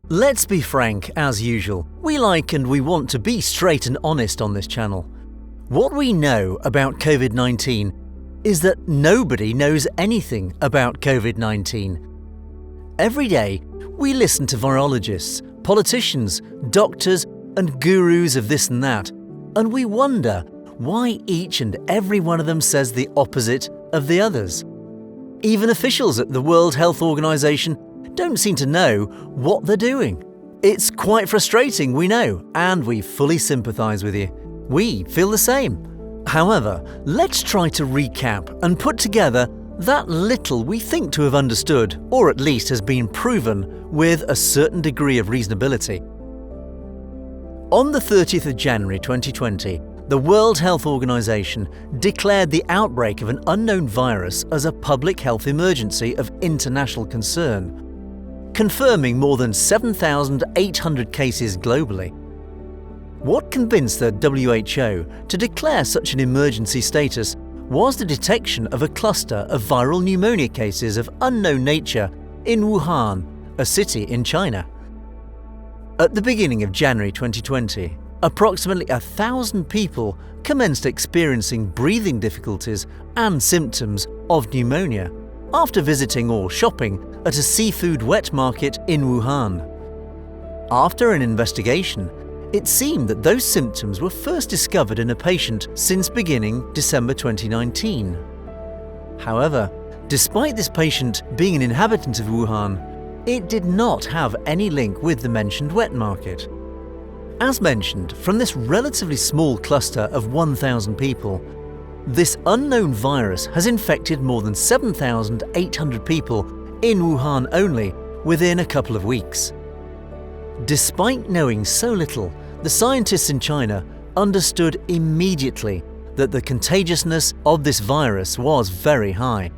Let's be frank, as usual. We like and we want to be straight and honest on this channel. What we know about COVID-19 is that nobody knows anything about COVID-19. Every day, we listen to virologists, politicians, doctors, and gurus of this and that, and we wonder why each and every one of them says the opposite of the others. Even officials at the World Health Organization don't seem to know what they're doing. It's quite frustrating, we know, and we fully sympathise with you. We feel the same. However, let's try to recap and put together that little we think to have understood, or at least has been proven with a certain degree of reasonability. On the 30th of January 2020, the World Health Organization declared the outbreak of an unknown virus as a public health emergency of international concern, confirming more than 7,800 cases globally. What convinced the WHO to declare such an emergency status was the detection of a cluster of viral pneumonia cases of unknown nature in Wuhan, a city in China. At the beginning of January 2020, approximately 1,000 people commenced experiencing breathing difficulties and symptoms of pneumonia after visiting or shopping at a seafood wet market in Wuhan. After an investigation, it seemed that those symptoms were first discovered in a patient since beginning December 2019. However, despite this patient being an inhabitant of Wuhan, it did not have any link with the mentioned wet market. As mentioned, from this relatively small cluster of 1,000 people, this unknown virus has infected more than 7,800 people in Wuhan only within a couple of weeks. Despite knowing so little, the scientists in China understood immediately that the contagiousness of this virus was very high.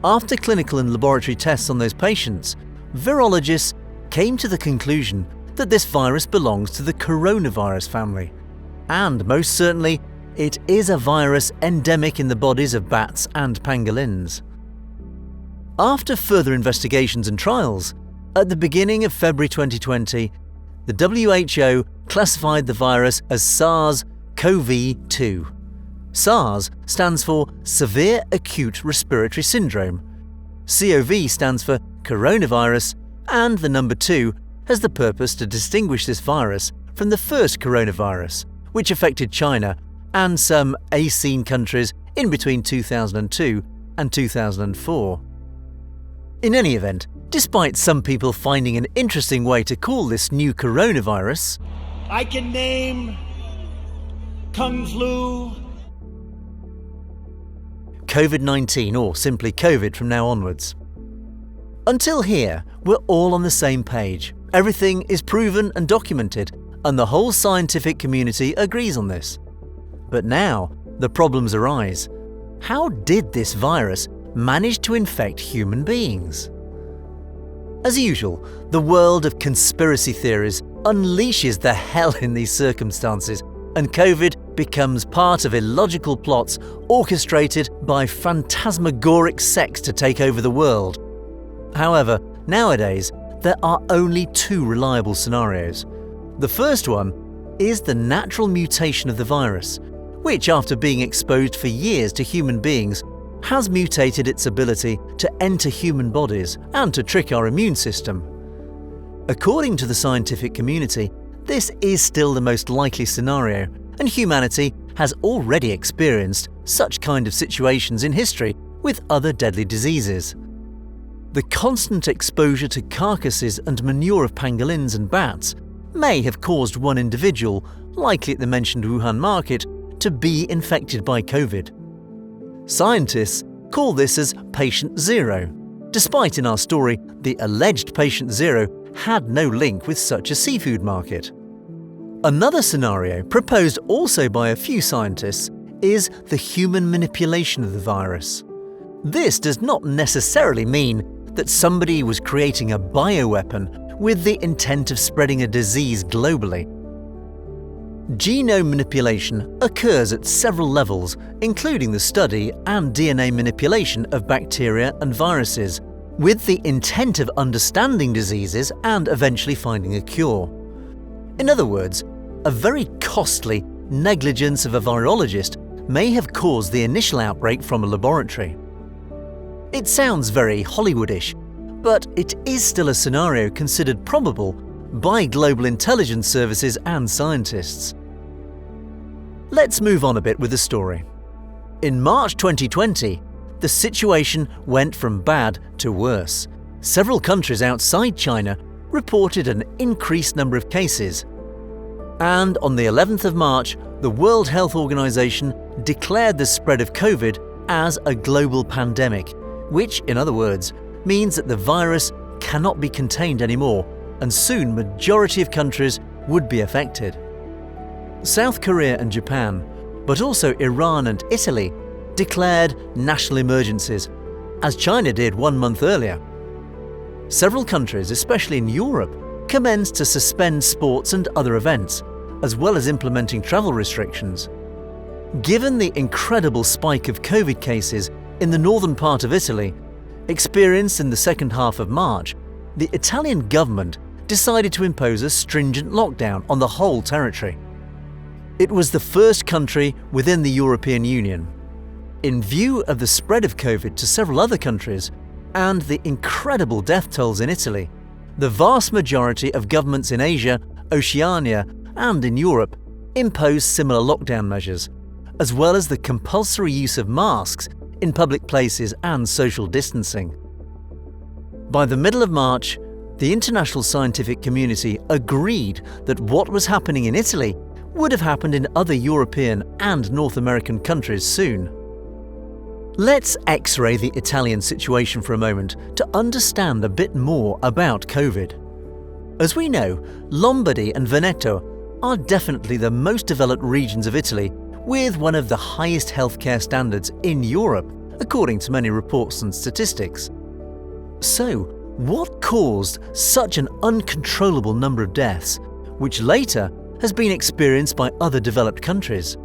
After clinical and laboratory tests on those patients, virologists came to the conclusion that this virus belongs to the coronavirus family, and most certainly it is a virus endemic in the bodies of bats and pangolins. After further investigations and trials, at the beginning of February 2020, the WHO classified the virus as SARS-CoV-2. SARS stands for Severe Acute Respiratory Syndrome. CoV stands for coronavirus, and the number 2 has the purpose to distinguish this virus from the first coronavirus, which affected China and some ASEAN countries in between 2002 and 2004. In any event, despite some people finding an interesting way to call this new coronavirus, I can name Kung Flu, COVID-19, or simply COVID from now onwards. Until here, we're all on the same page. Everything is proven and documented, and the whole scientific community agrees on this. But now, the problems arise. How did this virus manage to infect human beings? As usual, the world of conspiracy theories unleashes the hell in these circumstances, and COVID becomes part of illogical plots orchestrated by phantasmagoric sects to take over the world. However, nowadays, there are only 2 reliable scenarios. The first one is the natural mutation of the virus, which, after being exposed for years to human beings, has mutated its ability to enter human bodies and to trick our immune system. According to the scientific community, this is still the most likely scenario, and humanity has already experienced such kind of situations in history with other deadly diseases. The constant exposure to carcasses and manure of pangolins and bats may have caused one individual, likely at the mentioned Wuhan market, to be infected by COVID. Scientists call this as patient zero, despite in our story the alleged patient zero had no link with such a seafood market. Another scenario proposed also by a few scientists is the human manipulation of the virus. This does not necessarily mean that somebody was creating a bioweapon with the intent of spreading a disease globally. Genome manipulation occurs at several levels, including the study and DNA manipulation of bacteria and viruses, with the intent of understanding diseases and eventually finding a cure. In other words, a very costly negligence of a virologist may have caused the initial outbreak from a laboratory. It sounds very Hollywoodish, but it is still a scenario considered probable by global intelligence services and scientists. Let's move on a bit with the story. In March 2020, the situation went from bad to worse. Several countries outside China reported an increased number of cases. And on the 11th of March, the World Health Organization declared the spread of COVID as a global pandemic, which, in other words, means that the virus cannot be contained anymore, and soon majority of countries would be affected. South Korea and Japan, but also Iran and Italy, declared national emergencies, as China did 1 month earlier. Several countries, especially in Europe, commenced to suspend sports and other events, as well as implementing travel restrictions. Given the incredible spike of COVID cases in the northern part of Italy, experienced in the second half of March, the Italian government decided to impose a stringent lockdown on the whole territory. It was the first country within the European Union. In view of the spread of COVID to several other countries and the incredible death tolls in Italy, the vast majority of governments in Asia, Oceania, and in Europe imposed similar lockdown measures, as well as the compulsory use of masks in public places and social distancing. By the middle of March, the international scientific community agreed that what was happening in Italy would have happened in other European and North American countries soon. Let's X-ray the Italian situation for a moment to understand a bit more about COVID. As we know, Lombardy and Veneto are definitely the most developed regions of Italy, with one of the highest healthcare standards in Europe, according to many reports and statistics. So, what caused such an uncontrollable number of deaths, which later has been experienced by other developed countries?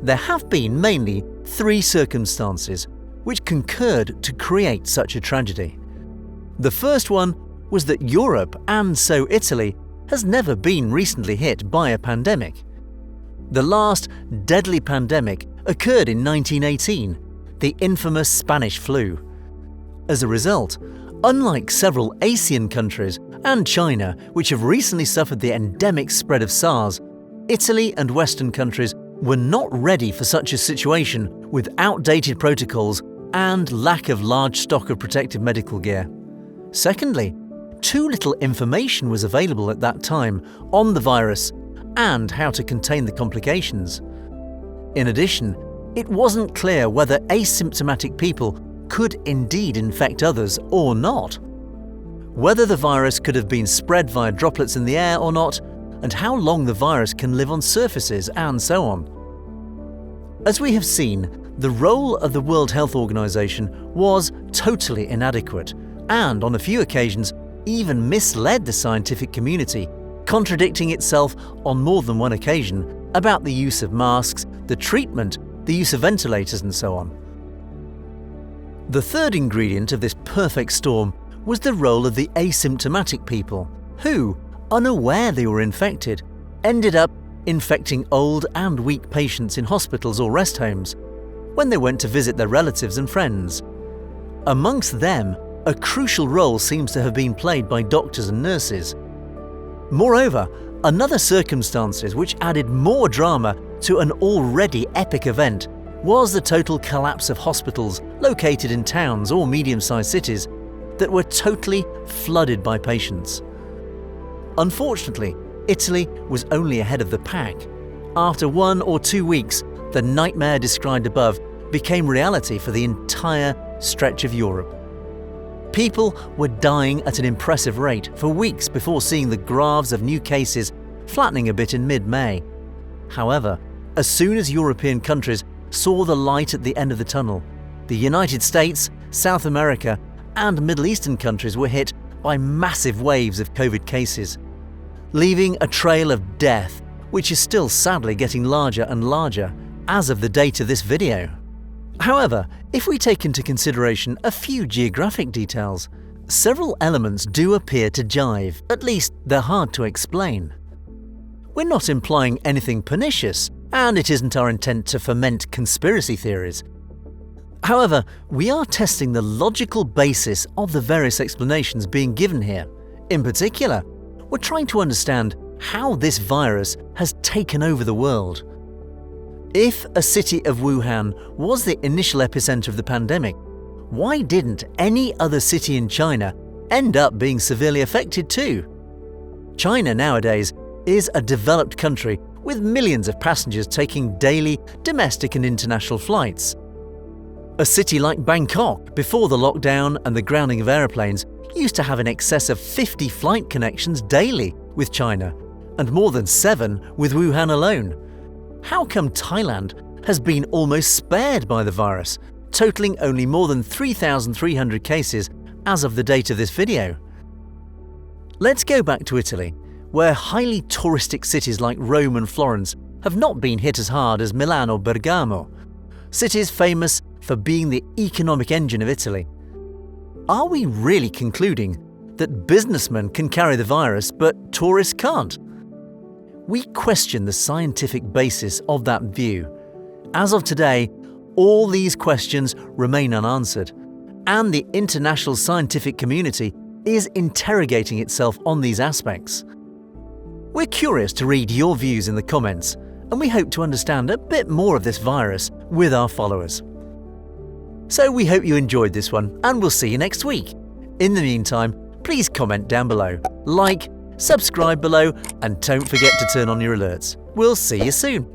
There have been mainly 3 circumstances which concurred to create such a tragedy. The first one was that Europe, and so Italy, has never been recently hit by a pandemic. The last deadly pandemic occurred in 1918, the infamous Spanish flu. As a result, unlike several Asian countries and China, which have recently suffered the endemic spread of SARS, Italy and Western countries were not ready for such a situation with outdated protocols and lack of large stock of protective medical gear. Secondly, too little information was available at that time on the virus and how to contain the complications. In addition, it wasn't clear whether asymptomatic people could indeed infect others or not, whether the virus could have been spread via droplets in the air or not, and how long the virus can live on surfaces, and so on. As we have seen, the role of the World Health Organization was totally inadequate and, on a few occasions, even misled the scientific community, contradicting itself on more than one occasion about the use of masks, the treatment, the use of ventilators, and so on. The third ingredient of this perfect storm was the role of the asymptomatic people who, unaware they were infected, ended up infecting old and weak patients in hospitals or rest homes when they went to visit their relatives and friends. Amongst them, a crucial role seems to have been played by doctors and nurses. Moreover, another circumstance which added more drama to an already epic event was the total collapse of hospitals located in towns or medium-sized cities that were totally flooded by patients. Unfortunately, Italy was only ahead of the pack. After 1 or 2 weeks, the nightmare described above became reality for the entire stretch of Europe. People were dying at an impressive rate for weeks before seeing the graphs of new cases flattening a bit in mid-May. However, as soon as European countries saw the light at the end of the tunnel, the United States, South America, and Middle Eastern countries were hit by massive waves of COVID cases, leaving a trail of death, which is still sadly getting larger and larger as of the date of this video. However, if we take into consideration a few geographic details, several elements do appear to jive, at least they're hard to explain. We're not implying anything pernicious, and it isn't our intent to foment conspiracy theories. However, we are testing the logical basis of the various explanations being given here. In particular, we're trying to understand how this virus has taken over the world. If a city of Wuhan was the initial epicenter of the pandemic, why didn't any other city in China end up being severely affected too? China nowadays is a developed country with millions of passengers taking daily domestic and international flights. A city like Bangkok, before the lockdown and the grounding of aeroplanes, used to have in excess of 50 flight connections daily with China, and more than 7 with Wuhan alone. How come Thailand has been almost spared by the virus, totaling only more than 3,300 cases as of the date of this video? Let's go back to Italy, where highly touristic cities like Rome and Florence have not been hit as hard as Milan or Bergamo, cities famous for being the economic engine of Italy. Are we really concluding that businessmen can carry the virus but tourists can't? We question the scientific basis of that view. As of today, all these questions remain unanswered, and the international scientific community is interrogating itself on these aspects. We're curious to read your views in the comments, and we hope to understand a bit more of this virus with our followers. So we hope you enjoyed this one, and we'll see you next week. In the meantime, please comment down below, like, subscribe below, and don't forget to turn on your alerts. We'll see you soon.